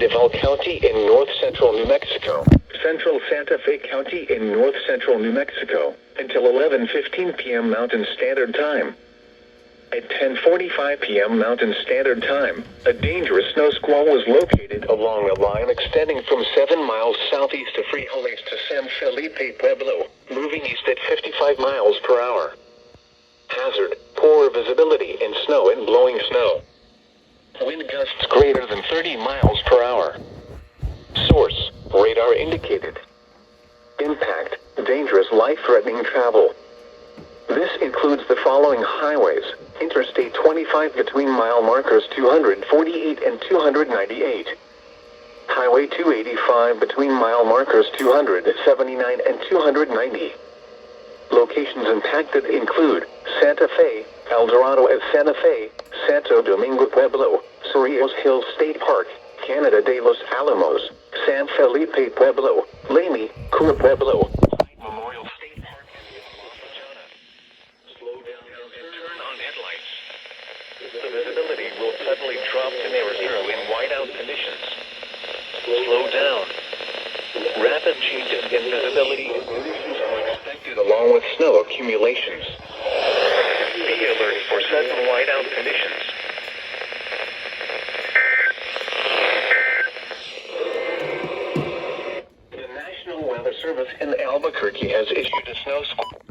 Duval County in north-central New Mexico. Central Santa Fe County in north-central New Mexico, until 11:15 p.m. Mountain Standard Time. At 10:45 p.m. Mountain Standard Time, a dangerous snow squall was located along a line extending from 7 miles southeast of Frijoles to San Felipe Pueblo, moving east at 55 miles per hour. Hazard: poor visibility in snow and blowing snow. Wind gusts greater than 30 miles per hour. Source: radar indicated. Impact: dangerous, life-threatening travel. This includes the following highways: Interstate 25 between mile markers 248 and 298. Highway 285 between mile markers 279 and 290. Locations impacted include Santa Fe, El Dorado at Santa Fe, Santo Domingo Pueblo, Cerrillos Hills State Park, Canada de los Alamos, San Felipe Pueblo, Lamy, Cura Pueblo, Memorial State Park, slow down and turn on headlights. The visibility will suddenly drop to near zero in whiteout conditions. Slow down. Rapid changes in visibility are expected along with snow accumulations. Be alert for sudden whiteout conditions. The National Weather Service in Albuquerque has issued a snow squall.